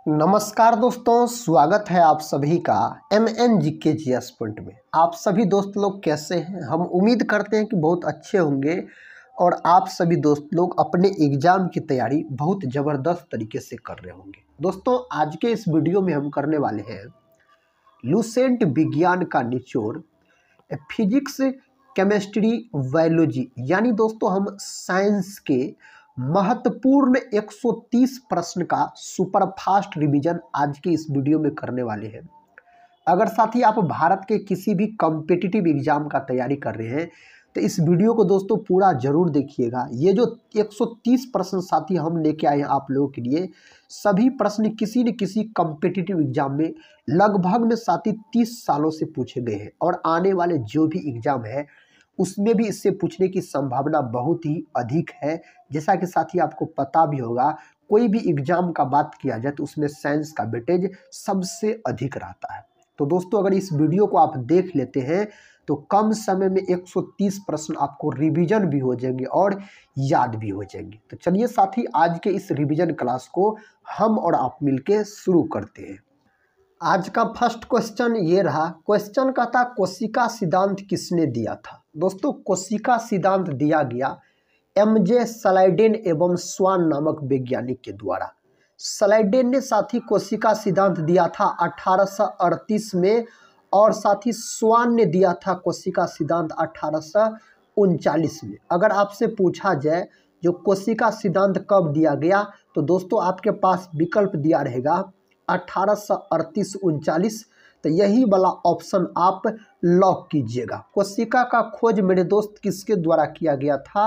नमस्कार दोस्तों, स्वागत है आप सभी का MNGK GS पॉइंट में। आप सभी दोस्त लोग कैसे हैं? हम उम्मीद करते हैं कि बहुत अच्छे होंगे और आप सभी दोस्त लोग अपने एग्ज़ाम की तैयारी बहुत ज़बरदस्त तरीके से कर रहे होंगे। दोस्तों, आज के इस वीडियो में हम करने वाले हैं लुसेंट विज्ञान का निचोड़, फिजिक्स, केमिस्ट्री, बायोलॉजी, यानी दोस्तों हम साइंस के महत्वपूर्ण 130 प्रश्न का सुपरफास्ट रिवीजन आज के इस वीडियो में करने वाले हैं। अगर साथी आप भारत के किसी भी कॉम्पिटिटिव एग्जाम का तैयारी कर रहे हैं तो इस वीडियो को दोस्तों पूरा जरूर देखिएगा। ये जो 130 प्रश्न साथी हम लेके आए हैं आप लोगों के लिए, सभी प्रश्न किसी न किसी कॉम्पिटिटिव एग्जाम में लगभग में साथी 30 सालों से पूछे गए हैं और आने वाले जो भी एग्जाम है उसमें भी इससे पूछने की संभावना बहुत ही अधिक है। जैसा कि साथी आपको पता भी होगा, कोई भी एग्जाम का बात किया जाए तो उसमें साइंस का वेटेज सबसे अधिक रहता है। तो दोस्तों, अगर इस वीडियो को आप देख लेते हैं तो कम समय में 130 प्रश्न आपको रिवीजन भी हो जाएंगे और याद भी हो जाएंगे। तो चलिए साथी, आज के इस रिवीजन क्लास को हम और आप मिलके शुरू करते हैं। आज का फर्स्ट क्वेश्चन ये रहा। क्वेश्चन का था कोशिका सिद्धांत किसने दिया था? दोस्तों, कोशिका सिद्धांत दिया गया MJ स्लाइडेन एवं स्वान नामक वैज्ञानिक के द्वारा। स्लाइडेन ने साथी कोशिका सिद्धांत दिया था 1838 में और साथी स्वान ने दिया था कोशिका सिद्धांत 1839 में। अगर आपसे पूछा जाए जो कोशिका सिद्धांत कब दिया गया तो दोस्तों आपके पास विकल्प दिया रहेगा 1838-39। तो यही वाला ऑप्शन आप लॉक कीजिएगा। कोशिका का खोज मेरे दोस्त किसके द्वारा किया गया था?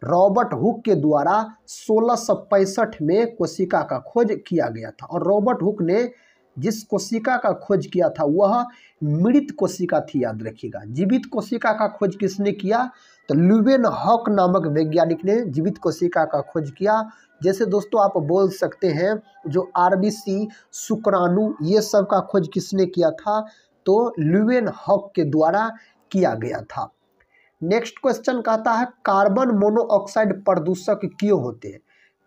रॉबर्ट हुक के द्वारा 1665 में कोशिका का खोज किया गया था। और रॉबर्ट हुक ने जिस कोशिका का खोज किया था वह मृत कोशिका थी, याद रखिएगा। जीवित कोशिका का खोज किसने किया? तो ल्यूवेनहॉक नामक वैज्ञानिक ने जीवित कोशिका का खोज किया। जैसे दोस्तों आप बोल सकते हैं जो RBC, शुक्राणु, ये सब का खोज किसने किया था? तो ल्यूवेनहॉक के द्वारा किया गया था। नेक्स्ट क्वेश्चन कहता है कार्बन मोनोऑक्साइड प्रदूषक क्यों होते हैं?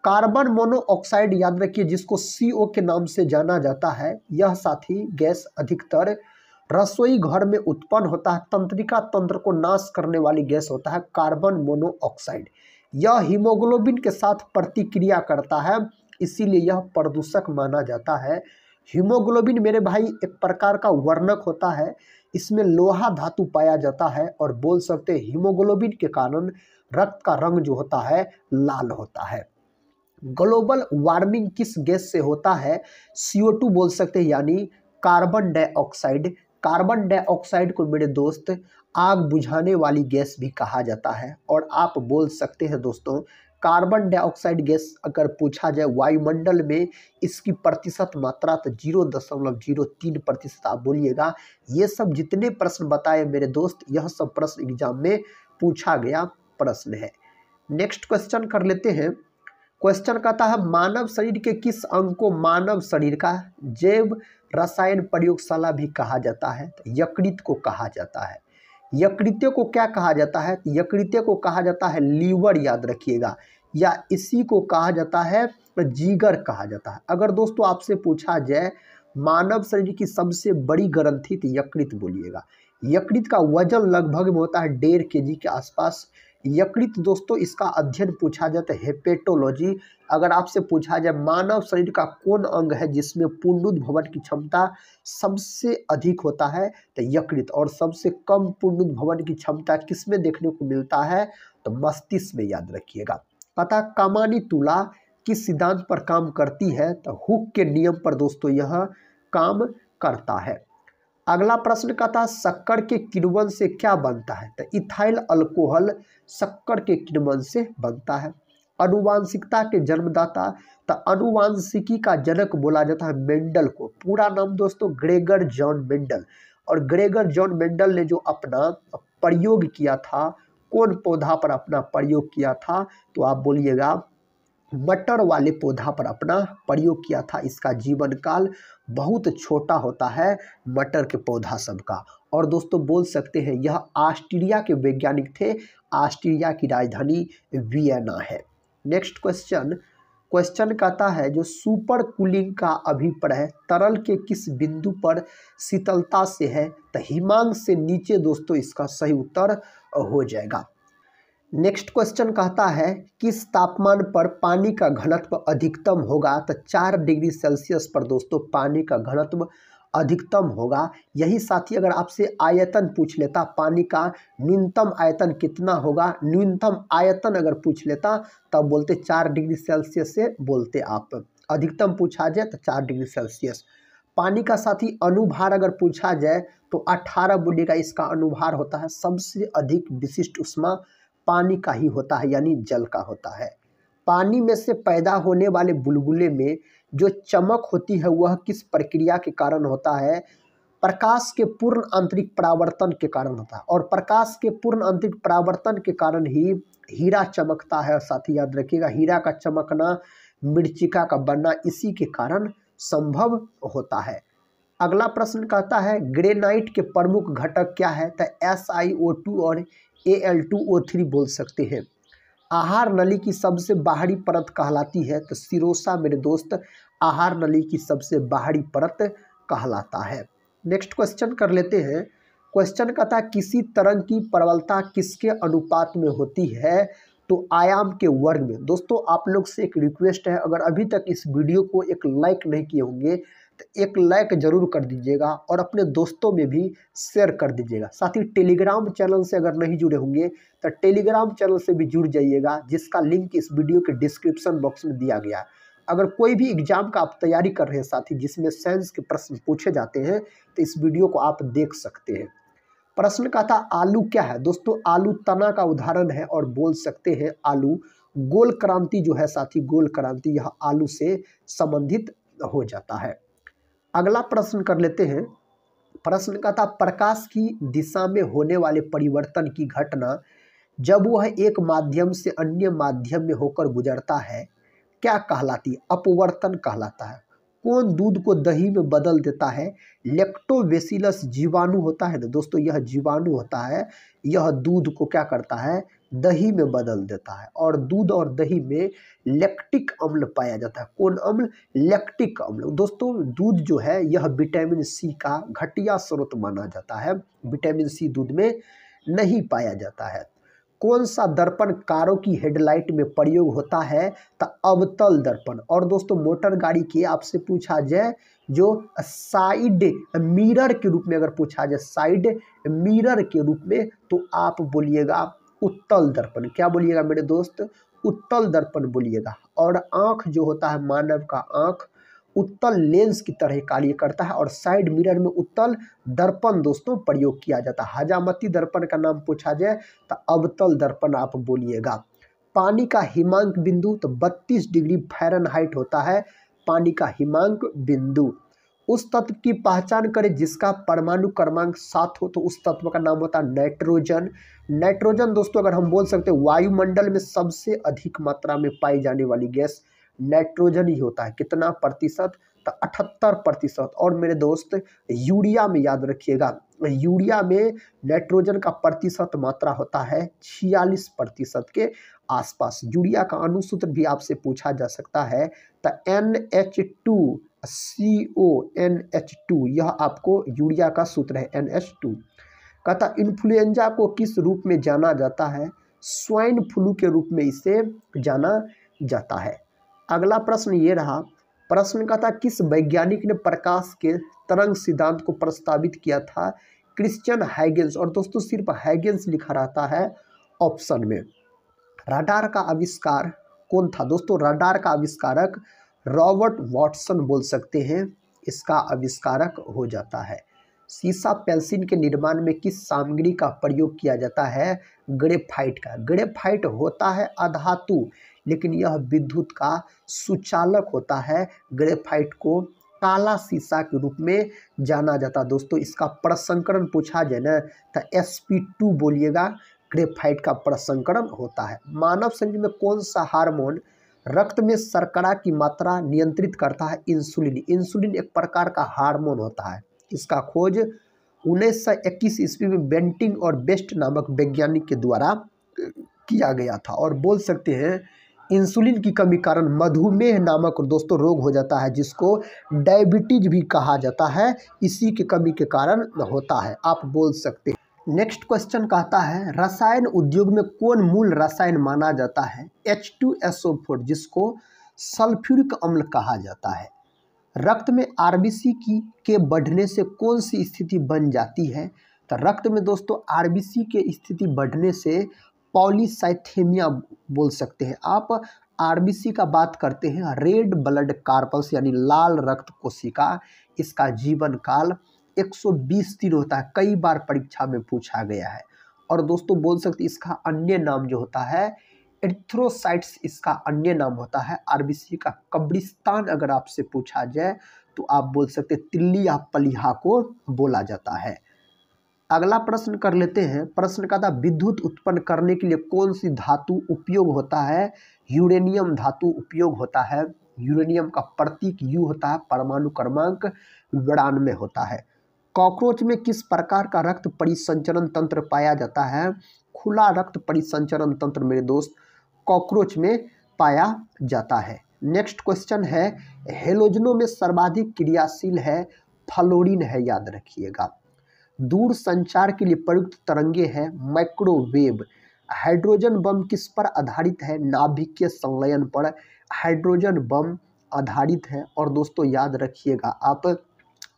कार्बन मोनोऑक्साइड याद रखिए, जिसको CO के नाम से जाना जाता है, यह साथी गैस अधिकतर रसोई घर में उत्पन्न होता है। तंत्रिका तंत्र को नाश करने वाली गैस होता है कार्बन मोनोऑक्साइड। यह हीमोग्लोबिन के साथ प्रतिक्रिया करता है, इसीलिए यह प्रदूषक माना जाता है। हीमोग्लोबिन मेरे भाई एक प्रकार का वर्णक होता है, इसमें लोहा धातु पाया जाता है और बोल सकते हैं हीमोग्लोबिन के कारण रक्त का रंग जो होता है लाल होता है। ग्लोबल वार्मिंग किस गैस से होता है? CO2 बोल सकते हैं, यानी कार्बन डाइऑक्साइड। कार्बन डाइऑक्साइड को मेरे दोस्त आग बुझाने वाली गैस भी कहा जाता है। और आप बोल सकते हैं दोस्तों, कार्बन डाइऑक्साइड गैस अगर पूछा जाए वायुमंडल में इसकी प्रतिशत मात्रा तो 0.03% आप बोलिएगा। ये सब जितने प्रश्न बताए मेरे दोस्त, यह सब प्रश्न एग्जाम में पूछा गया प्रश्न है। नेक्स्ट क्वेश्चन कर लेते हैं। क्वेश्चन कहता है मानव शरीर के किस अंग को मानव शरीर का जैव रसायन प्रयोगशाला भी कहा जाता है? तो यकृत को कहा जाता है। यकृत्य को क्या कहा जाता है? यकृत्य को कहा जाता है लीवर, याद रखिएगा, या इसी को कहा जाता है जिगर कहा जाता है। अगर दोस्तों आपसे पूछा जाए मानव शरीर की सबसे बड़ी ग्रंथि तो यकृत बोलिएगा। यकृत का वजन लगभग में होता है 1.5 kg के आसपास। यकृत दोस्तों इसका अध्ययन पूछा जाता है हेपेटोलॉजी। अगर आपसे पूछा जाए मानव शरीर का कौन अंग है जिसमें पुनरुद्भवन की क्षमता सबसे अधिक होता है तो यकृत। और सबसे कम पुनरुद्भवन की क्षमता किसमें देखने को मिलता है? तो मस्तिष्क में, याद रखिएगा। पता कमानी तुला किस सिद्धांत पर काम करती है? तो हुक के नियम पर दोस्तों यह काम करता है। अगला प्रश्न का था शक्कर के किण्वन से क्या बनता है? तो इथाइल अल्कोहल शक्कर के किण्वन से बनता है। आनुवांशिकता के जन्मदाता, तो आनुवांशिकी का जनक बोला जाता है मेंडल को। पूरा नाम दोस्तों ग्रेगर जॉन मेंडल। और ग्रेगर जॉन मेंडल ने जो अपना प्रयोग किया था, कौन पौधा पर अपना प्रयोग किया था? तो आप बोलिएगा मटर वाले पौधा पर अपना प्रयोग किया था। इसका जीवन काल बहुत छोटा होता है मटर के पौधा सबका। और दोस्तों बोल सकते हैं यह ऑस्ट्रिया के वैज्ञानिक थे। ऑस्ट्रिया की राजधानी वियना है। नेक्स्ट क्वेश्चन क्वेश्चन कहता है जो सुपर कूलिंग का अभिप्राय तरल के किस बिंदु पर शीतलता से है, तो हिमांक से नीचे दोस्तों इसका सही उत्तर हो जाएगा। नेक्स्ट क्वेश्चन कहता है किस तापमान पर पानी का घनत्व अधिकतम होगा, तो 4 डिग्री सेल्सियस पर दोस्तों पानी का घनत्व अधिकतम होगा। यही साथी अगर आपसे आयतन पूछ लेता, पानी का न्यूनतम आयतन कितना होगा, न्यूनतम आयतन अगर पूछ लेता तब बोलते 4 डिग्री सेल्सियस से बोलते आप। अधिकतम पूछा जाए तो 4 डिग्री सेल्सियस। पानी का साथी अनुभार अगर पूछा जाए तो 18 बोलिएगा इसका अनुभार होता है। सबसे अधिक विशिष्ट उष्मा पानी का ही होता है, यानी जल का होता है। पानी में से पैदा होने वाले बुलबुले में जो चमक होती है वह किस प्रक्रिया के कारण होता है, प्रकाश के पूर्ण आंतरिक परावर्तन के कारण होता है। और प्रकाश के पूर्ण आंतरिक परावर्तन के कारण ही हीरा चमकता है। साथी याद रखिएगा, हीरा का चमकना, मृत्तिका का बनना इसी के कारण संभव होता है। अगला प्रश्न कहता है ग्रेनाइट के प्रमुख घटक क्या है, तो SiO2 और Al2O3 बोल सकते हैं। आहार नली की सबसे बाहरी परत कहलाती है, तो सिरोसा मेरे दोस्त आहार नली की सबसे बाहरी परत कहलाता है। नेक्स्ट क्वेश्चन कर लेते हैं। क्वेश्चन कहता है किसी तरंग की प्रबलता किसके अनुपात में होती है, तो आयाम के वर्ग में। दोस्तों आप लोग से एक रिक्वेस्ट है, अगर अभी तक इस वीडियो को एक लाइक नहीं किए होंगे तो एक लाइक जरूर कर दीजिएगा और अपने दोस्तों में भी शेयर कर दीजिएगा। साथ ही टेलीग्राम चैनल से अगर नहीं जुड़े होंगे तो टेलीग्राम चैनल से भी जुड़ जाइएगा, जिसका लिंक इस वीडियो के डिस्क्रिप्शन बॉक्स में दिया गया है। अगर कोई भी एग्जाम का आप तैयारी कर रहे हैं साथी, जिसमें साइंस के प्रश्न पूछे जाते हैं, तो इस वीडियो को आप देख सकते हैं। प्रश्न का था आलू क्या है, दोस्तों आलू तना का उदाहरण है और बोल सकते हैं आलू गोल क्रांति जो है साथी, गोल क्रांति यह आलू से संबंधित हो जाता है। अगला प्रश्न कर लेते हैं। प्रश्न का था प्रकाश की दिशा में होने वाले परिवर्तन की घटना जब वह एक माध्यम से अन्य माध्यम में होकर गुजरता है क्या कहलाती है, अपवर्तन कहलाता है। कौन दूध को दही में बदल देता है, लैक्टोबैसिलस जीवाणु होता है ना दोस्तों, यह जीवाणु होता है, यह दूध को क्या करता है, दही में बदल देता है। और दूध और दही में लैक्टिक अम्ल पाया जाता है। कौन अम्ल, लैक्टिक अम्ल। दोस्तों दूध जो है यह विटामिन सी का घटिया स्रोत माना जाता है, विटामिन सी दूध में नहीं पाया जाता है। कौन सा दर्पण कारों की हेडलाइट में प्रयोग होता है, तो अवतल दर्पण। और दोस्तों मोटर गाड़ी के आपसे पूछा जाए जो साइड मिरर के रूप में अगर पूछा जाए, साइड मिरर के रूप में, तो आप बोलिएगा उत्तल दर्पण। क्या बोलिएगा मेरे दोस्त, उत्तल दर्पण बोलिएगा। और आँख जो होता है मानव का आँख उत्तल लेंस की तरह कार्य करता है और साइड मिरर में उत्तल दर्पण दोस्तों प्रयोग किया जाता है। हजामती दर्पण का नाम पूछा जाए तो अवतल दर्पण आप बोलिएगा। पानी का हिमांक बिंदु, तो 32 डिग्री फ़ारेनहाइट होता है पानी का हिमांक बिंदु। उस तत्व की पहचान करें जिसका परमाणु क्रमांक 7 हो, तो उस तत्व का नाम होता है नाइट्रोजन। नाइट्रोजन दोस्तों अगर हम बोल सकते हैं वायुमंडल में सबसे अधिक मात्रा में पाई जाने वाली गैस नाइट्रोजन ही होता है। कितना प्रतिशत, तो 78%। और मेरे दोस्त यूरिया में याद रखिएगा, यूरिया में नाइट्रोजन का प्रतिशत मात्रा होता है 46% के आसपास। यूरिया का अनुसूत्र भी आपसे पूछा जा सकता है, तो NH2CO, यह आपको यूरिया का सूत्र है NH2। कहता इन्फ्लुएंजा को किस रूप में जाना जाता है, स्वाइन फ्लू के रूप में इसे जाना जाता है। अगला प्रश्न ये रहा। प्रश्न का था किस वैज्ञानिक ने प्रकाश के तरंग सिद्धांत को प्रस्तावित किया था, क्रिश्चियन हाइगेंस। और दोस्तों सिर्फ हाइगेंस लिखा रहता है ऑप्शन में। रडार का आविष्कार कौन था, दोस्तों रडार का आविष्कारक रॉबर्ट वाटसन बोल सकते हैं, इसका आविष्कारक हो जाता है। सीसा पेंसिल के निर्माण में किस सामग्री का प्रयोग किया जाता है, ग्रेफाइट का। ग्रेफाइट होता है अधातु, लेकिन यह विद्युत का सुचालक होता है। ग्रेफाइट को काला शीशा के रूप में जाना जाता है दोस्तों। इसका प्रसंस्करण पूछा जाए ना तो sp2 बोलिएगा, ग्रेफाइट का प्रसंस्करण होता है। मानव शरीर में कौन सा हार्मोन रक्त में शर्करा की मात्रा नियंत्रित करता है, इंसुलिन। इंसुलिन एक प्रकार का हार्मोन होता है। इसका खोज 1921 ईस्वी में बेंटिंग और बेस्ट नामक वैज्ञानिक के द्वारा किया गया था। और बोल सकते हैं इंसुलिन की कमी कारण मधुमेह नामक दोस्तों रोग हो जाता है, जिसको डायबिटीज भी कहा जाता है, इसी की कमी के कारण होता है, आप बोल सकते हैं। नेक्स्ट क्वेश्चन कहता है रसायन उद्योग में कौन मूल रसायन माना जाता है H2SO4, जिसको सल्फ्यूरिक अम्ल कहा जाता है। रक्त में आरबीसी के बढ़ने से कौन सी स्थिति बन जाती है, तो रक्त में दोस्तों आरबीसी के स्थिति बढ़ने से पॉलीसाइथेमिया बोल सकते हैं आप। आरबीसी का बात करते हैं, रेड ब्लड कार्पल्स यानी लाल रक्त कोशिका, इसका जीवन काल 120 दिन होता है, कई बार परीक्षा में पूछा गया है। और दोस्तों बोल सकते इसका अन्य नाम जो होता है एरिथ्रोसाइट्स, इसका अन्य नाम होता है। आरबीसी का कब्रिस्तान अगर आपसे पूछा जाए तो आप बोल सकते तिल्ली या पलिहा को बोला जाता है। अगला प्रश्न कर लेते हैं। प्रश्न का था विद्युत उत्पन्न करने के लिए कौन सी धातु उपयोग होता है, यूरेनियम धातु उपयोग होता है। यूरेनियम का प्रतीक यू होता है, परमाणु क्रमांक 92 होता है। कॉकरोच में किस प्रकार का रक्त परिसंचरण तंत्र पाया जाता है, खुला रक्त परिसंचरण तंत्र मेरे दोस्त कॉकरोच में पाया जाता है। नेक्स्ट क्वेश्चन है हेलोजनों में सर्वाधिक क्रियाशील है फ्लोरीन है, याद रखिएगा। दूर संचार के लिए प्रयुक्त तरंगे हैं माइक्रोवेव। हाइड्रोजन बम किस पर आधारित है, नाभिकीय संलयन पर हाइड्रोजन बम आधारित है। और दोस्तों याद रखिएगा आप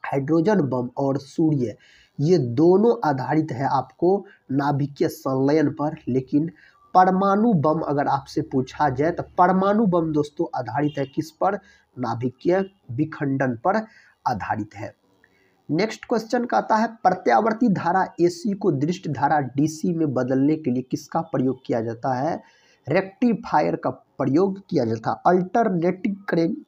हाइड्रोजन बम और सूर्य ये दोनों आधारित है आपको नाभिकीय संलयन पर, लेकिन परमाणु बम अगर आपसे पूछा जाए तो परमाणु बम दोस्तों आधारित है किस पर, नाभिकीय विखंडन पर आधारित है। नेक्स्ट क्वेश्चन कहता है प्रत्यावर्ती धारा AC को दृष्ट धारा DC में बदलने के लिए किसका प्रयोग किया जाता है, रेक्टिफायर का प्रयोग किया जाता है। अल्टरनेटिंग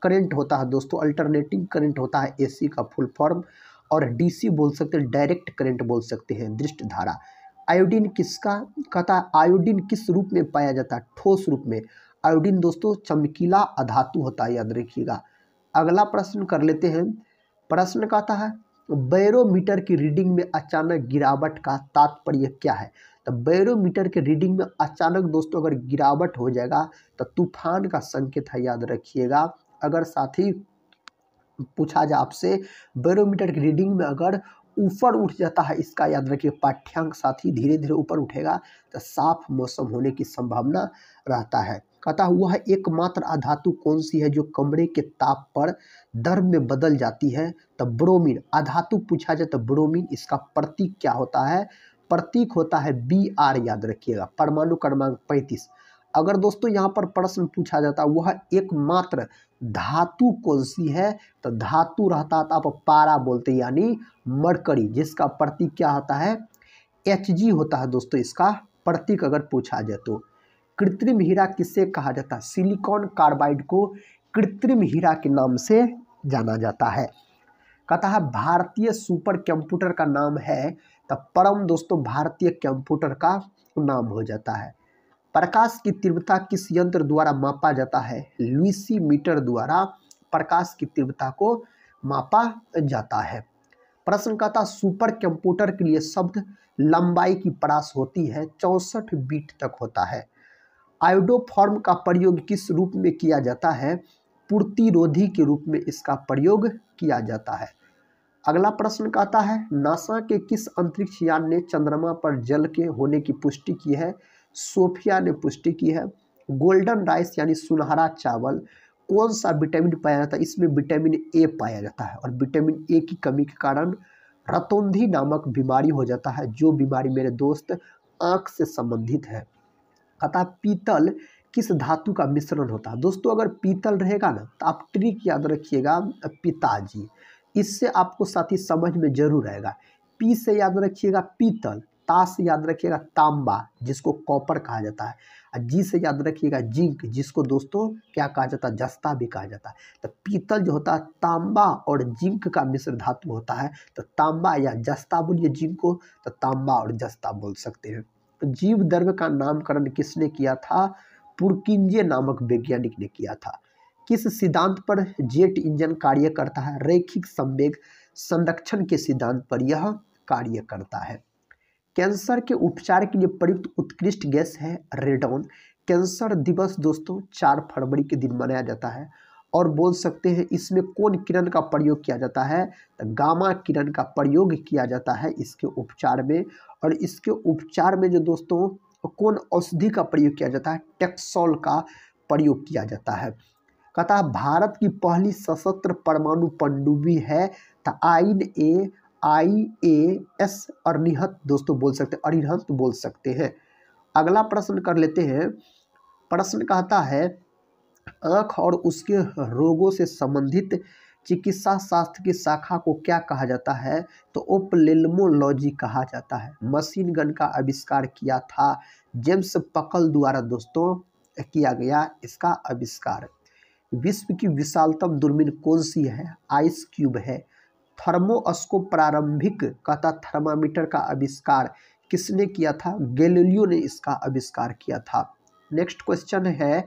करंट होता है दोस्तों, अल्टरनेटिंग करंट होता है AC का फुल फॉर्म, और DC बोल सकते हैं डायरेक्ट करंट बोल सकते हैं, दृष्ट धारा। आयोडीन किसका कहता है, आयोडीन किस रूप में पाया जाता है, ठोस रूप में। आयोडीन दोस्तों चमकीला अधातु होता है, याद रखिएगा। अगला प्रश्न कर लेते हैं। प्रश्न कहता है बैरोमीटर की रीडिंग में अचानक गिरावट का तात्पर्य क्या है। तो बैरोमीटर के रीडिंग में अचानक दोस्तों अगर गिरावट हो जाएगा तो तूफान का संकेत है, याद रखिएगा। अगर साथ ही पूछा जाए आपसे बैरोमीटर की रीडिंग में अगर ऊपर उठ जाता है, इसका याद रखिए पाठ्यांक साथ ही धीरे धीरे ऊपर उठेगा तो साफ मौसम होने की संभावना रहता है। कहता वह एकमात्र अधातु कौन सी है जो कमरे के ताप पर द्रव में बदल जाती है, तो ब्रोमीन। अधातु पूछा जाए तो ब्रोमीन, इसका प्रतीक क्या होता है, प्रतीक होता है Br, याद रखिएगा, परमाणु क्रमांक 35। अगर दोस्तों यहाँ पर प्रश्न पूछा जाता वह एकमात्र धातु कौन सी है, तो धातु रहता तो आप पारा बोलते यानी मरकरी, जिसका प्रतीक क्या होता है Hg होता है दोस्तों, इसका प्रतीक अगर पूछा जाए तो। कृत्रिम हीरा किसे कहा जाता है, सिलिकॉन कार्बाइड को कृत्रिम हीरा के नाम से जाना जाता है। कहता है भारतीय सुपर कंप्यूटर का नाम है, तो परम दोस्तों भारतीय कंप्यूटर का नाम हो जाता है। प्रकाश की तीव्रता किस यंत्र द्वारा मापा जाता है, लुईसी मीटर द्वारा प्रकाश की तीव्रता को मापा जाता है। प्रश्न कहता सुपर कंप्यूटर के लिए शब्द लंबाई की परास होती है 64 बीट तक होता है। आयोडोफॉर्म का प्रयोग किस रूप में किया जाता है, प्रतिरोधी के रूप में इसका प्रयोग किया जाता है। अगला प्रश्न कहता है नासा के किस अंतरिक्ष यान ने चंद्रमा पर जल के होने की पुष्टि की है, सोफिया ने पुष्टि की है। गोल्डन राइस यानी सुनहरा चावल कौन सा विटामिन पाया जाता है, इसमें विटामिन ए पाया जाता है, और विटामिन ए की कमी के कारण रतौंधी नामक बीमारी हो जाता है, जो बीमारी मेरे दोस्त आँख से संबंधित है। अतः पीतल किस धातु का मिश्रण होता है, दोस्तों अगर पीतल रहेगा ना तो आप ट्रिक याद रखिएगा पिताजी, इससे आपको साथ ही समझ में जरूर आएगा। पी से याद रखिएगा पीतल, ता से याद रखिएगा तांबा जिसको कॉपर कहा जाता है, और जी से याद रखिएगा जिंक जिसको दोस्तों क्या कहा जाता है, जस्ता भी कहा जाता है। तो पीतल जो होता है तांबा और जिंक का मिश्र धातु होता है, तो तांबा या जस्ता बोलिए जिंक को, तो तांबा और जस्ता बोल सकते हैं। जीव द्रव्य का नामकरण किसने किया था, पुरकिंजे नामक वैज्ञानिक ने किया था। किस सिद्धांत पर जेट इंजन कार्य करता है, रैखिक संवेग संरक्षण के सिद्धांत पर यह कार्य करता है। कैंसर के उपचार के लिए प्रयुक्त उत्कृष्ट गैस है रेडॉन, कैंसर दिवस दोस्तों 4 फरवरी के दिन मनाया जाता है। और बोल सकते हैं इसमें कौन किरण का प्रयोग किया जाता है, तो गामा किरण का प्रयोग किया जाता है इसके उपचार में। और इसके उपचार में जो दोस्तों कौन औषधि का प्रयोग किया जाता है, टेक्सोल का प्रयोग किया जाता है। कहता है भारत की पहली सशस्त्र परमाणु पनडुब्बी है, तो INAIAS अरिहंत दोस्तों बोल सकते हैं, अरिहंत बोल सकते हैं। अगला प्रश्न कर लेते हैं। प्रश्न कहता है आँख और उसके रोगों से संबंधित चिकित्सा शास्त्र की शाखा को क्या कहा जाता है, तो ओफ्थेल्मोलॉजी कहा जाता है। मशीन गन का आविष्कार किया था जेम्स पकल द्वारा दोस्तों किया गया इसका आविष्कार। विश्व की विशालतम दूरबीन कौन सी है, आइस क्यूब है। थर्मोस्कोप प्रारंभिक कहता थर्मामीटर का आविष्कार किसने किया था, गैलीलियो ने इसका आविष्कार किया था। नेक्स्ट क्वेश्चन है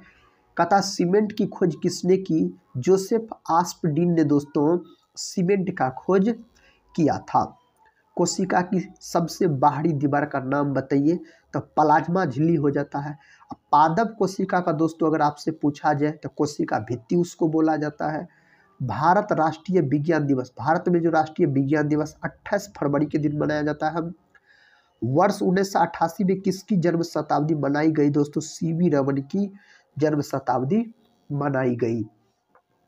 कहता सीमेंट की खोज किसने की, जोसेफ आस्पडीन ने दोस्तों सीमेंट का खोज किया था। कोशिका की सबसे बाहरी दीवार का नाम बताइए, तो प्लाज्मा झिल्ली हो जाता है। अब पादप कोशिका का दोस्तों अगर आपसे पूछा जाए तो कोशिका भित्ति उसको बोला जाता है। भारत राष्ट्रीय विज्ञान दिवस, भारत में जो राष्ट्रीय विज्ञान दिवस 28 फरवरी के दिन मनाया जाता है। वर्ष 1988 में किसकी जन्म शताब्दी मनाई गई दोस्तों, CV रमन की जन्म शताब्दी मनाई गई।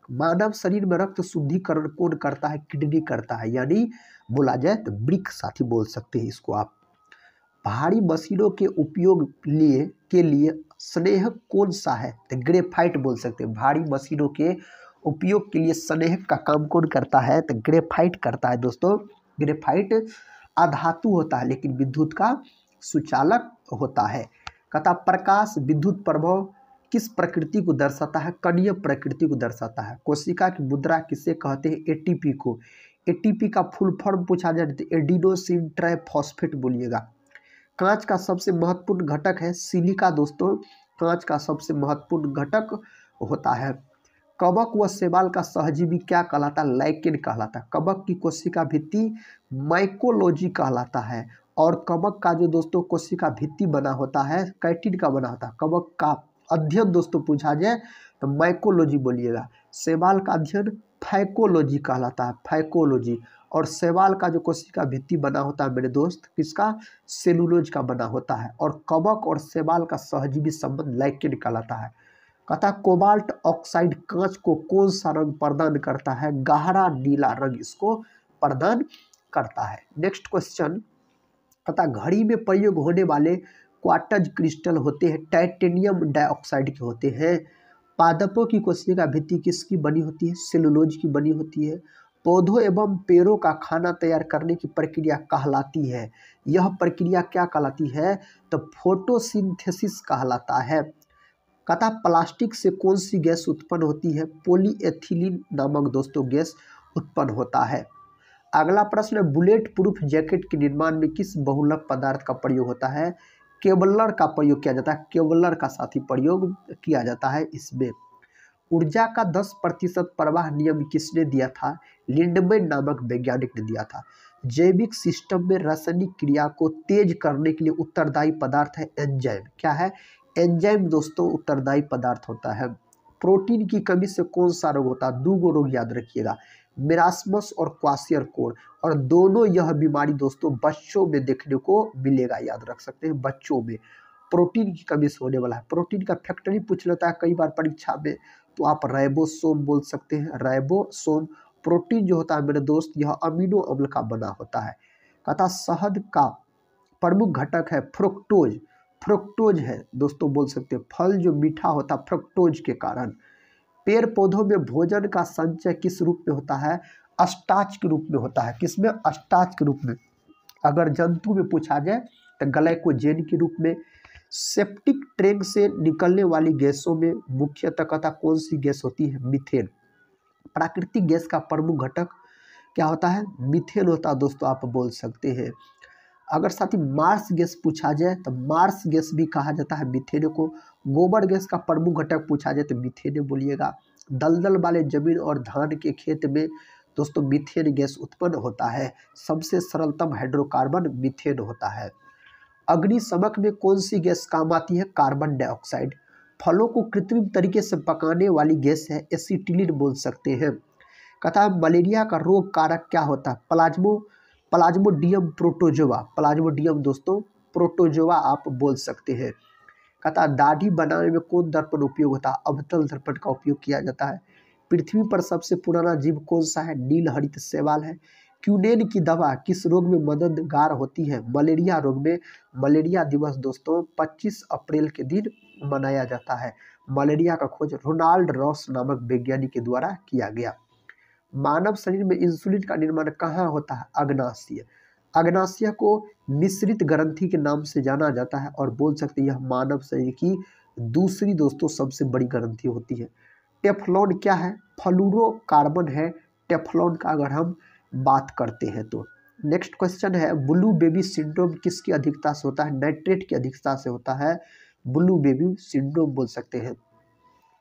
मानव शरीर में रक्त शुद्धिकरण कौन करता है, किडनी करता है, यानी बोला जाए तो वृक्क साथी बोल सकते हैं इसको आप। भारी मशीनों के उपयोग के लिए स्नेहक कौन सा है, तो ग्रेफाइट बोल सकते हैं। भारी मशीनों के उपयोग के लिए स्नेहक का काम कौन करता है, तो ग्रेफाइट करता है दोस्तों। ग्रेफाइट अधातु होता है लेकिन विद्युत का सुचालक होता है। कहता प्रकाश विद्युत प्रभाव किस प्रकृति को दर्शाता है, कणीय प्रकृति को दर्शाता है। कोशिका की मुद्रा किसे कहते हैं, ATP को। ATP का फुल फॉर्म पूछा जाए तो एडिनोसिन ट्राइफॉस्फेट बोलिएगा। कांच का सबसे महत्वपूर्ण घटक है सिलिका दोस्तों, कांच का सबसे महत्वपूर्ण घटक होता है। कवक व शैवाल का सहजीवी क्या कहलाता है, लाइकेन कहलाता है। कवक की कोशिका भित्ति माइकोलॉजी कहलाता है। और कवक का जो दोस्तों कोशिका भित्ति बना होता है कैटिन का बना होता है। कवक का अध्ययन दोस्तों पूछा जाए तो माइकोलॉजी बोलिएगा। शैवाल का अध्ययन फाइकोलॉजी कहलाता है, फाइकोलॉजी। और शैवाल का जो कोशिका भित्ति बना होता है मेरे दोस्त किसका, सेलुलोज का बना होता है। और कवक और शैवाल का सहजीवी संबंध लाइकेन कहलाता है। कहता कोबाल्ट ऑक्साइड कांच को कौन सा रंग प्रदान करता है, गहरा नीला रंग इसको प्रदान करता है। नेक्स्ट क्वेश्चन कहता घड़ी में प्रयोग होने वाले क्वार्ट्ज क्रिस्टल होते हैं टाइटेनियम डाइऑक्साइड के होते हैं। पादपों की कोशिका भित्ति किसकी बनी होती है, सेलुलोज की बनी होती है। पौधों एवं पेड़ों का खाना तैयार करने की प्रक्रिया कहलाती है, यह प्रक्रिया क्या कहलाती है, तो फोटोसिंथेसिस कहलाता है। कहता प्लास्टिक से कौन सी गैस उत्पन्न होती है, पॉलीएथिलीन नामक दोस्तों गैस उत्पन्न होता है। अगला प्रश्न है बुलेट प्रूफ जैकेट के निर्माण में किस बहुलक पदार्थ का प्रयोग होता है, केवलर का प्रयोग किया जाता है। केवलर का साथी प्रयोग किया जाता है इसमें। ऊर्जा का 10% प्रवाह नियम किसने दिया था, लिंडमैन नामक वैज्ञानिक ने दिया था। जैविक सिस्टम में रासायनिक क्रिया को तेज करने के लिए उत्तरदायी पदार्थ है एंजाइम। क्या है, एंजाइम दोस्तों उत्तरदायी पदार्थ होता है। प्रोटीन की कमी से कौन सा रोग होता है, 2 रोग याद रखिएगा, मेरास्मस और क्वाशियरकोर। और दोनों यह बीमारी दोस्तों बच्चों में देखने को मिलेगा, याद रख सकते हैं बच्चों में प्रोटीन की कमी से होने वाला है। प्रोटीन का फैक्टरी पूछ लेता है कई बार परीक्षा में, तो आप राइबोसोम बोल सकते हैं। राइबोसोम प्रोटीन जो होता है मेरे दोस्त यह अमीनो अम्ल का बना होता है। कहता शहद का प्रमुख घटक है फ्रुक्टोज। फ्रुक्टोज है दोस्तों बोल सकते हैं, फल जो मीठा होता है फ्रुक्टोज के कारण। पेड़ पौधों में भोजन का संचय किस रूप में होता है, स्टार्च के रूप में होता है। किसमें, स्टार्च के रूप में। अगर जंतु में पूछा जाए तो ग्लाइकोजेन के रूप में। सेप्टिक टैंक से निकलने वाली गैसों में मुख्यतः कहता कौन सी गैस होती है, मीथेन। प्राकृतिक गैस का प्रमुख घटक क्या होता है, मीथेन होता है दोस्तों, आप बोल सकते हैं। अगर साथ ही मार्स गैस पूछा जाए तो मार्स गैस भी कहा जाता है मीथेन को। गोबर गैस का प्रमुख घटक पूछा जाए तो मीथेन बोलिएगा। दलदल वाले जमीन और धान के खेत में दोस्तों मीथेन गैस उत्पन्न होता है। सबसे सरलतम हाइड्रोकार्बन मीथेन होता है। अग्निशमक में कौन सी गैस काम आती है? Carbon dioxide. फलों को कृत्रिम तरीके से पकाने वाली गैस है एसिटिलीन बोल सकते हैं। कहता है मलेरिया का रोग कारक क्या होता है? Plasmodium protozoa. प्लाज्मोडियम दोस्तों प्रोटोजोआ आप बोल सकते हैं। कहता है दाढ़ी बनाने में कौन दर्पण उपयोग होता है? अवतल दर्पण का उपयोग किया जाता है। पृथ्वी पर सबसे पुराना जीव कौन सा है? नील हरित शैवाल है। क्यूनेन की दवा किस रोग में मददगार होती है? मलेरिया रोग में। मलेरिया दिवस दोस्तों 25 अप्रैल के दिन मनाया जाता है। मलेरिया का खोज रोनाल्ड रॉस नामक वैज्ञानिक के द्वारा किया गया। मानव शरीर में इंसुलिन का निर्माण कहाँ होता है? अग्नाशय। अग्नाशय को मिश्रित ग्रंथि के नाम से जाना जाता है और बोल सकते हैं यह मानव शरीर की दूसरी दोस्तों सबसे बड़ी ग्रंथि होती है। टेफ्लॉन क्या है? फ्लोरोकार्बन है टेफ्लॉन का अगर हम बात करते हैं तो। नेक्स्ट क्वेश्चन है ब्लू बेबी सिंड्रोम किसकी अधिकता से होता है? नाइट्रेट की अधिकता से होता है ब्लू बेबी सिंड्रोम बोल सकते हैं।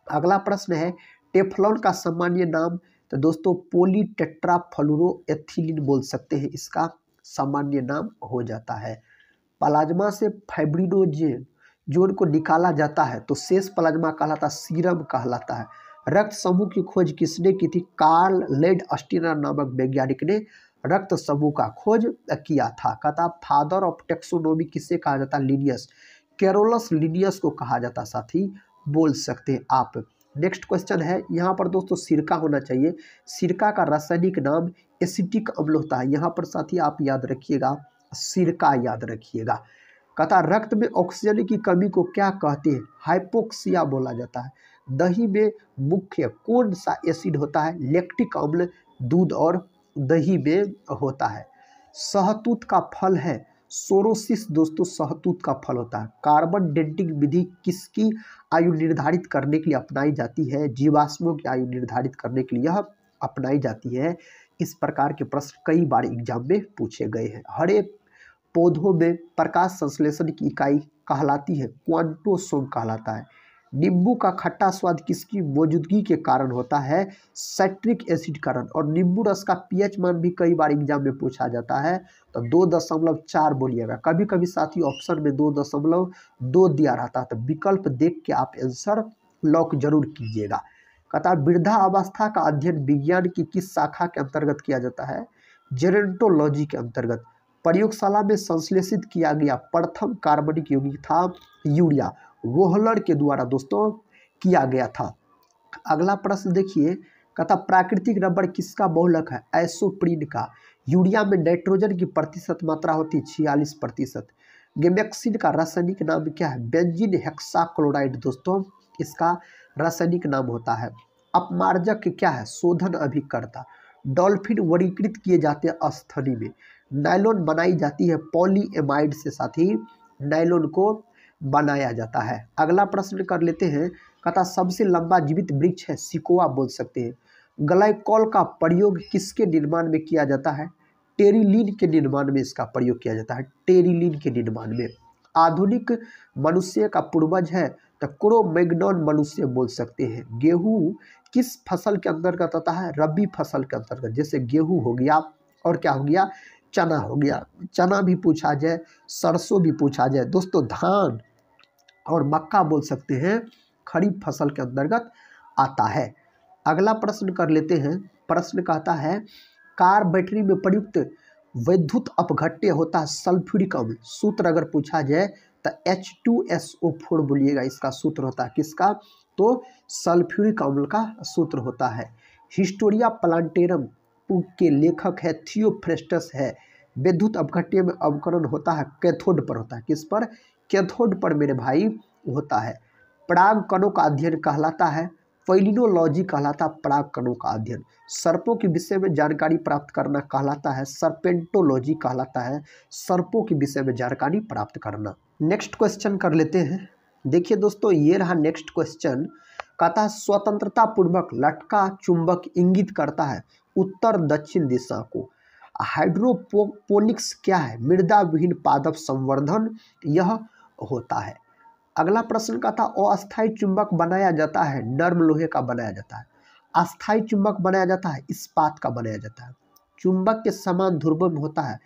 अगला प्रश्न है टेफ्लॉन का सामान्य नाम? तो दोस्तों पॉलीटेट्राफ्लोरोएथिलीन बोल सकते हैं, इसका सामान्य नाम हो जाता है। प्लाज्मा से फाइब्रिनोजेन जोन को निकाला जाता है तो शेष प्लाज्मा कहलाता है सीरम कहलाता है। रक्त समूह की खोज किसने की थी? कार्ल लैंडस्टीनर नामक वैज्ञानिक ने रक्त समूह का खोज किया था। कहता फादर ऑफ टेक्सोनोमी किसे कहा जाता है? लिनियस। कैरोलस लिनियस को कहा जाता साथी बोल सकते हैं आप। नेक्स्ट क्वेश्चन है यहाँ पर दोस्तों सिरका होना चाहिए। सिरका का रासायनिक नाम एसिटिक अम्ल होता है। यहाँ पर साथी आप याद रखिएगा सिरका याद रखिएगा। कहता रक्त में ऑक्सीजन की कमी को क्या कहते हैं? हाइपोक्सिया बोला जाता है। दही में मुख्य कौन सा एसिड होता है? लैक्टिक अम्ल दूध और दही में होता है। शहतूत का फल है सोरोसिस दोस्तों शहतूत का फल होता है। कार्बन डेटिंग विधि किसकी आयु निर्धारित करने के लिए अपनाई जाती है? जीवाश्मों की आयु निर्धारित करने के लिए यह अपनाई जाती है। इस प्रकार के प्रश्न कई बार एग्जाम में पूछे गए हैं। हरे पौधों में प्रकाश संश्लेषण की इकाई कहलाती है क्वांटोसोम कहलाता है। नींबू का खट्टा स्वाद किसकी मौजूदगी के कारण होता है? साइट्रिक एसिड कारण। और नींबू रस का पीएच मान भी कई बार एग्जाम में पूछा जाता है तो 2.4 बोलिएगा। कभी कभी साथी ऑप्शन में 2.2 दिया रहता है तो विकल्प देख के आप आंसर लॉक जरूर कीजिएगा। कहता है वृद्धावस्था का अध्ययन विज्ञान की किस शाखा के अंतर्गत किया जाता है? जेरोंटोलॉजी के अंतर्गत। प्रयोगशाला में संश्लेषित किया गया प्रथम कार्बनिक यौगिक था यूरिया। वोहलर के द्वारा दोस्तों किया गया था। अगला प्रश्न देखिए कहता प्राकृतिक रबर किसका बहुलक है? एसोप्रीन का। यूरिया में नाइट्रोजन की प्रतिशत मात्रा होती 46%। गेमेक्सिन का रासायनिक नाम क्या है? बेंजीन हेक्साक्लोराइड दोस्तों इसका रासायनिक नाम होता है। अपमार्जक क्या है? शोधन अभिकर्ता। डॉल्फिन वर्गीकृत किए जाते हैं स्थनी में। नायलॉन बनाई जाती है पॉलीएमाइड से साथी नायलॉन को बनाया जाता है। अगला प्रश्न कर लेते हैं कहता सबसे लंबा जीवित वृक्ष है सिकोआ बोल सकते हैं। ग्लाइकॉल का प्रयोग किसके निर्माण में किया जाता है? टेरिलीन के निर्माण में इसका प्रयोग किया जाता है। टेरिलीन के निर्माण में। आधुनिक मनुष्य का पूर्वज है तो क्रो-मैग्नॉन मनुष्य बोल सकते हैं। गेहूं किस फसल के अंतर्गत आता है? रबी फसल के अंतर्गत। जैसे गेहूं हो गया और क्या हो गया? चना हो गया। चना भी पूछा जाए सरसों भी पूछा जाए दोस्तों धान और मक्का बोल सकते हैं खरीफ फसल के अंतर्गत आता है। अगला प्रश्न कर लेते हैं। प्रश्न कहता है कार बैटरी में प्रयुक्त विद्युत अपघट्य होता है सल्फ्यूरिक अम्ल। सूत्र अगर पूछा जाए तो H2SO4 बोलिएगा इसका सूत्र होता है। किसका? तो सल्फ्यूरिक अम्ल का सूत्र होता है। हिस्टोरिया प्लांटेरम के लेखक है थियोफ्रेस्टस है। विद्युत अपघट्य में अवकरण होता है कैथोड पर होता है। किस पर? कैथोड पर मेरे भाई होता है। पराग कणों का अध्ययन कहलाता है पैलिनोलॉजी कहलाता है पराग कणों का अध्ययन। सर्पों के विषय में जानकारी प्राप्त करना कहलाता है सर्पेंटोलॉजी कहलाता है सर्पों के विषय में जानकारी प्राप्त करना। नेक्स्ट क्वेश्चन कर लेते हैं। देखिए दोस्तों ये रहा नेक्स्ट क्वेश्चन। कहता है स्वतंत्रता पूर्वक लटका चुंबक इंगित करता है उत्तर दक्षिण दिशा को। हाइड्रोपोनिक्स क्या है? मृदा विहीन पादप संवर्धन यह होता है। अगला प्रश्न का था अस्थायी चुंबक बनाया जाता है नर्म लोहे का बनाया जाता है। अस्थायी चुंबक बनाया जाता है इस्पात का बनाया जाता है। चुंबक के समान ध्रुवों में होता है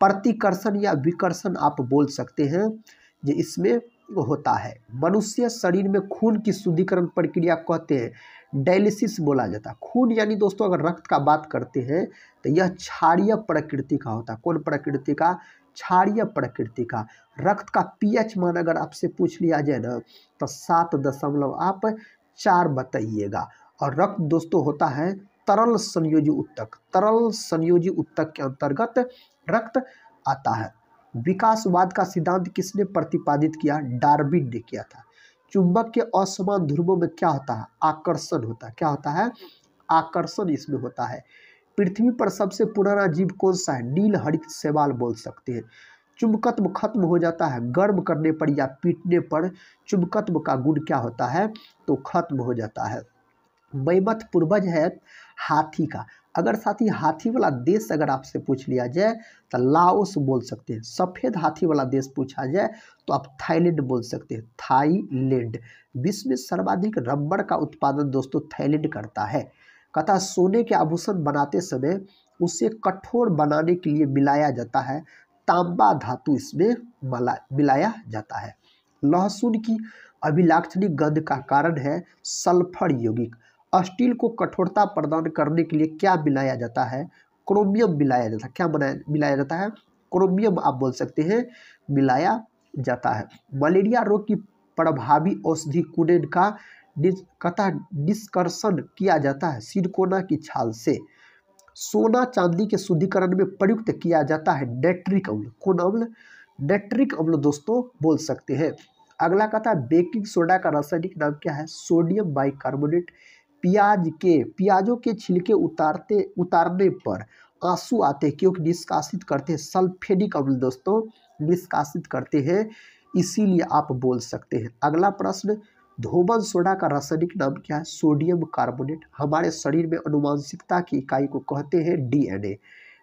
प्रतिकर्षण या विकर्षण आप बोल सकते हैं, जो इसमें होता है। मनुष्य शरीर में खून की शुद्धिकरण प्रक्रिया कहते हैं डायलिसिस बोला जाता है। खून यानी दोस्तों अगर रक्त का बात करते हैं तो यह क्षारीय प्रकृति का होता है। कौन प्रकृति का? क्षारीय प्रकृति का। रक्त का पीएच मान अगर आपसे पूछ लिया जाए ना तो 7.4 बताइएगा। और रक्त दोस्तों होता है तरल संयोजी ऊतक। तरल संयोजी ऊतक के अंतर्गत रक्त आता है। विकासवाद का सिद्धांत किसने प्रतिपादित किया? डार्विन ने किया था। चुंबक के असमान ध्रुवों में क्या होता है? आकर्षण होता है। क्या होता है? आकर्षण इसमें होता है। पृथ्वी पर सबसे पुराना जीव कौन सा है? नील हरित शैवाल बोल सकते हैं। चुंबकत्व खत्म हो जाता है गर्म करने पर या पीटने पर, चुंबकत्व का गुण क्या होता है? तो खत्म हो जाता है। मैमथ पूर्वज है हाथी का। अगर साथी हाथी वाला देश अगर आपसे पूछ लिया जाए तो लाओस बोल सकते हैं। सफ़ेद हाथी वाला देश पूछा जाए तो आप थाईलैंड बोल सकते हैं, थाईलैंड। विश्व में सर्वाधिक रबड़ का उत्पादन दोस्तों थाईलैंड करता है। कथा सोने के आभूषण बनाते समय उसे कठोर बनाने के लिए मिलाया जाता है तांबा धातु, इसमें मिलाया जाता है। लहसुन की अभिलाक्षणिक गंध का कारण है सल्फर यौगिक। स्टील को कठोरता प्रदान करने के लिए क्या मिलाया जाता है? क्रोमियम मिलाया जाता है। क्या मिलाया जाता है? क्रोमियम आप बोल सकते हैं मिलाया जाता है। मलेरिया रोग की प्रभावी औषधि कुनेन का निष्कर्षण किया जाता है सिरकोना की छाल से। सोना चांदी के शुद्धिकरण में प्रयुक्त किया जाता है नाइट्रिक अम्ल। कौन अम्ल? नाइट्रिक अम्ल दोस्तों बोल सकते हैं। अगला कहता है बेकिंग सोडा का रासायनिक नाम क्या है? Sodium bicarbonate. प्याजों के छिलके उतारने पर आंसू आते क्योंकि निष्कासित करते हैं सल्फेनिक अम्ल दोस्तों निष्कासित करते हैं, इसीलिए आप बोल सकते हैं। अगला प्रश्न धोबन सोडा का रासायनिक नाम क्या है? Sodium carbonate. हमारे शरीर में अनुवांशिकता की इकाई को कहते हैं डीएनए।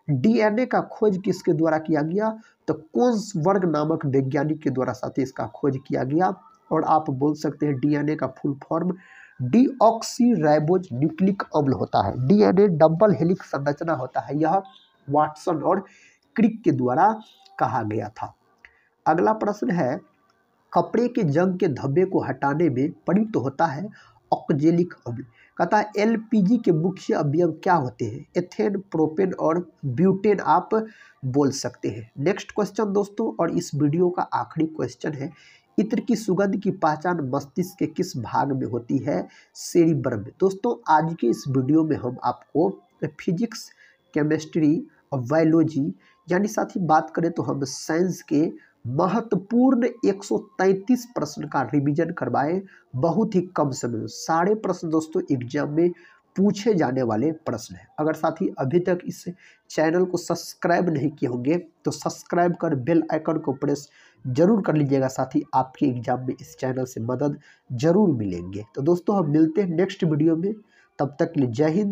डीएनए का खोज किसके द्वारा किया गया? तो कोन्सबर्ग नामक वैज्ञानिक के द्वारा साथ ही इसका खोज किया गया। और आप बोल सकते हैं डीएनए का फुल फॉर्म डीऑक्सीराइबोज न्यूक्लिक अम्ल होता है। डीएनए डबल हेलिक्स संरचना होता है। यह वाटसन और क्रिक के द्वारा कहा गया था। अगला प्रश्न है कपड़े के जंग के धब्बे को हटाने में प्रयुक्त होता है ऑक्जेलिक अम्ल। कहता है एलपीजी के मुख्य अवयव क्या होते हैं? एथेन, प्रोपेन और ब्यूटेन आप बोल सकते हैं। नेक्स्ट क्वेश्चन दोस्तों और इस वीडियो का आखिरी क्वेश्चन है इत्र की सुगंध की पहचान मस्तिष्क के किस भाग में होती है? सेरिब्रम में। दोस्तों आज के इस वीडियो में हम आपको फिजिक्स, केमिस्ट्री और बायोलॉजी यानी साथ ही बात करें तो हम साइंस के महत्वपूर्ण 133 प्रश्न का रिवीजन करवाए बहुत ही कम समय में। सारे प्रश्न दोस्तों एग्जाम में पूछे जाने वाले प्रश्न हैं। अगर साथी अभी तक इस चैनल को सब्सक्राइब नहीं किए होंगे तो सब्सक्राइब कर बेल आइकन को प्रेस जरूर कर लीजिएगा। साथ ही आपके एग्जाम में इस चैनल से मदद जरूर मिलेंगे। तो दोस्तों हम मिलते हैं नेक्स्ट वीडियो में, तब तक के लिए जय हिंद।